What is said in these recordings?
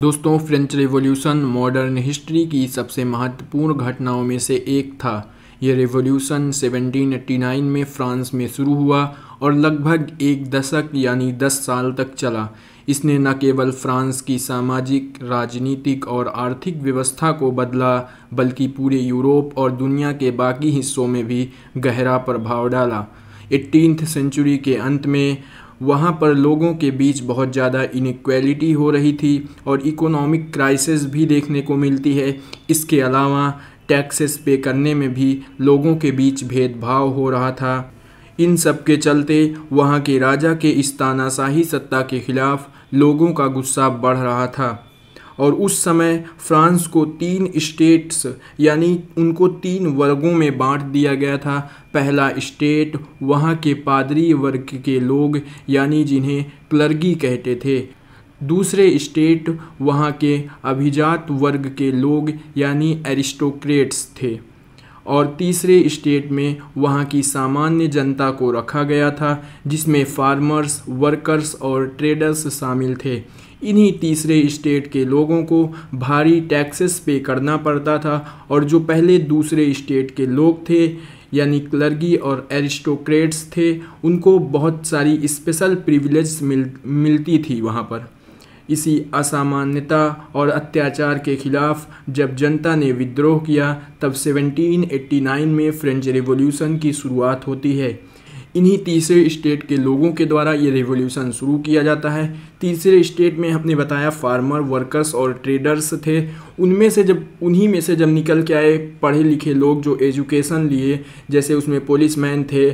दोस्तों, French revolution modern history की सबसे महत्वपूर्ण घटनाओं में से एक था। ये रिवॉल्यूशन 1789 में फ्रांस में शुरू हुआ और लगभग एक दशक यानी 10 साल तक चला। इसने न केवल फ्रांस की सामाजिक, राजनीतिक और आर्थिक व्यवस्था को बदला, बल्कि पूरे यूरोप और दुनिया के बाकी हिस्सों में भी गहरा प्रभाव डाला। 18th सेंचुरी के अंत में वहाँ पर लोगों के बीच बहुत ज़्यादा इनइक्वालिटी हो रही थी और इकोनॉमिक क्राइसिस भी देखने को मिलती है। इसके अलावा टैक्सेस पे करने में भी लोगों के बीच भेदभाव हो रहा था। इन सब के चलते वहाँ के राजा के इस तानाशाही सत्ता के खिलाफ लोगों का गुस्सा बढ़ रहा था और उस समय फ्रांस को 3 स्टेट्स यानी उनको 3 वर्गों में बांट दिया गया था। पहला स्टेट वहाँ के पादरी वर्ग के लोग यानी जिन्हें क्लर्गी कहते थे। दूसरे स्टेट वहाँ के अभिजात वर्ग के लोग यानी एरिस्टोक्रेट्स थे और तीसरे स्टेट में वहाँ की सामान्य जनता को रखा गया था, जिसमें फार्मर्स, वर्कर्स और ट्रेडर्स शामिल थे। इन्हीं तीसरे स्टेट के लोगों को भारी टैक्सेस पे करना पड़ता था और जो पहले दूसरे स्टेट के लोग थे यानी क्लर्गी और एरिस्टोक्रेट्स थे, उनको बहुत सारी स्पेशल प्रिविलेज मिलती थी वहाँ पर। इसी असामान्यता और अत्याचार के खिलाफ जब जनता ने विद्रोह किया, तब 1789 में फ्रेंच रिवॉल्यूशन की शुरुआत होती है। इन्हीं तीसरे स्टेट के लोगों के द्वारा ये रिवॉल्यूशन शुरू किया जाता है। तीसरे स्टेट में हमने बताया फार्मर, वर्कर्स और ट्रेडर्स थे। उन्हीं में से जब निकल के आए पढ़े लिखे लोग जो एजुकेशन लिए, जैसे उसमें पुलिसमैन थे,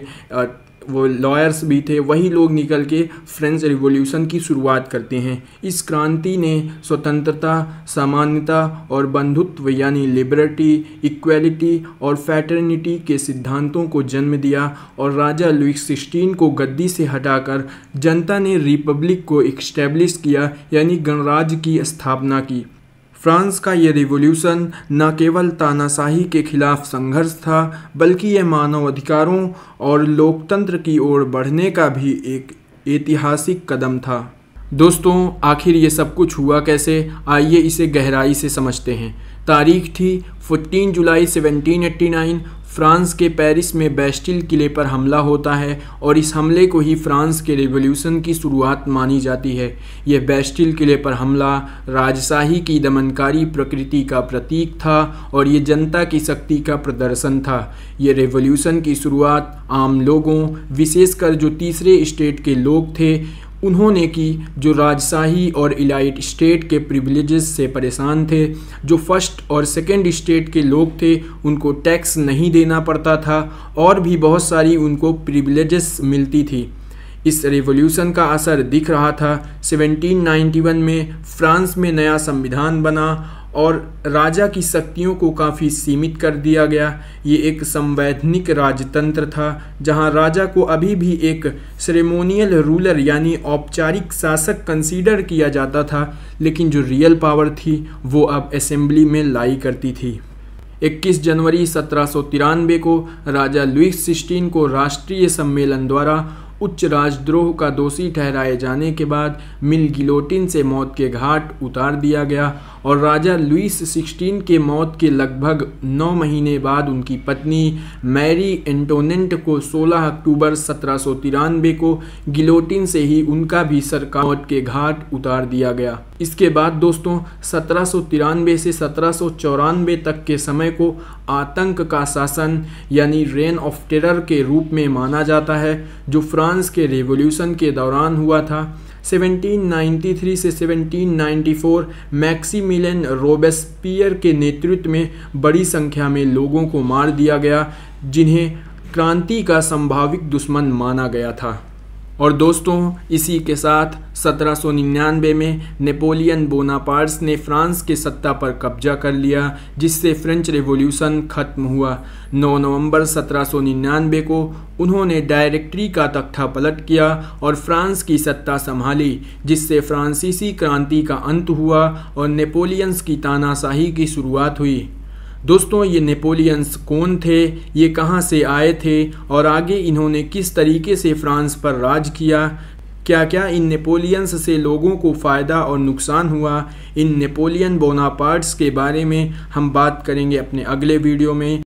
वो लॉयर्स भी थे, वही लोग निकल के फ्रेंच रिवॉल्यूशन की शुरुआत करते हैं। इस क्रांति ने स्वतंत्रता, समानता और बंधुत्व यानी लिबर्टी, इक्वलिटी और फ्रैटर्निटी के सिद्धांतों को जन्म दिया और राजा लुईस 16 को गद्दी से हटाकर जनता ने रिपब्लिक को इस्टेब्लिश किया यानी गणराज्य की स्थापना की। फ्रांस का ये रिवॉल्यूशन न केवल तानाशाही के खिलाफ संघर्ष था, बल्कि यह मानव अधिकारों और लोकतंत्र की ओर बढ़ने का भी एक ऐतिहासिक कदम था। दोस्तों, आखिर ये सब कुछ हुआ कैसे? आइए इसे गहराई से समझते हैं। तारीख थी 14 जुलाई 1789। फ्रांस के पेरिस में बैस्टिल किले पर हमला होता है और इस हमले को ही फ्रांस के रिवॉल्यूशन की शुरुआत मानी जाती है। यह बैस्टिल किले पर हमला राजशाही की दमनकारी प्रकृति का प्रतीक था और ये जनता की शक्ति का प्रदर्शन था। ये रिवॉल्यूशन की शुरुआत आम लोगों, विशेषकर जो तीसरे स्टेट के लोग थे, उन्होंने की, जो राजशाही और इलाइट स्टेट के प्रिविलेजेस से परेशान थे। जो फर्स्ट और सेकंड स्टेट के लोग थे उनको टैक्स नहीं देना पड़ता था और भी बहुत सारी उनको प्रिविलेजेस मिलती थी। इस रिवॉल्यूशन का असर दिख रहा था। 1791 में फ्रांस में नया संविधान बना और राजा की शक्तियों को काफ़ी सीमित कर दिया गया। ये एक संवैधानिक राजतंत्र था जहां राजा को अभी भी एक सेरेमोनियल रूलर यानी औपचारिक शासक कंसीडर किया जाता था, लेकिन जो रियल पावर थी वो अब असेंबली में लाई करती थी। 21 जनवरी 1793 को राजा लुईस 16 को राष्ट्रीय सम्मेलन द्वारा उच्च राजद्रोह का दोषी ठहराए जाने के बाद मिल गिलोटिन से मौत के घाट उतार दिया गया और राजा लुईस 16 के मौत के लगभग 9 महीने बाद उनकी पत्नी मैरी एंटोनेट को 16 अक्टूबर 1793 को गिलोटिन से ही उनका भी सर मौत के घाट उतार दिया गया। इसके बाद दोस्तों 1793 से 1794 तक के समय को आतंक का शासन यानी रेन ऑफ टेरर के रूप में माना जाता है, जो फ्रांस के रिवॉल्यूशन के दौरान हुआ था। 1793 से 1794 मैक्सिमिलियन रोबेस्पियर के नेतृत्व में बड़ी संख्या में लोगों को मार दिया गया, जिन्हें क्रांति का संभावित दुश्मन माना गया था। और दोस्तों, इसी के साथ 1799 में नेपोलियन बोनापार्ट ने फ्रांस के सत्ता पर कब्जा कर लिया, जिससे फ्रेंच रिवॉल्यूशन खत्म हुआ। 9 नवंबर 1799 को उन्होंने डायरेक्टरी का तख्ता पलट किया और फ्रांस की सत्ता संभाली, जिससे फ्रांसीसी क्रांति का अंत हुआ और नेपोलियंस की तानाशाही की शुरुआत हुई। दोस्तों, ये नेपोलियंस कौन थे, ये कहाँ से आए थे और आगे इन्होंने किस तरीके से फ्रांस पर राज किया, क्या क्या इन नेपोलियंस से लोगों को फ़ायदा और नुकसान हुआ, इन नेपोलियन बोनापार्ट्स के बारे में हम बात करेंगे अपने अगले वीडियो में।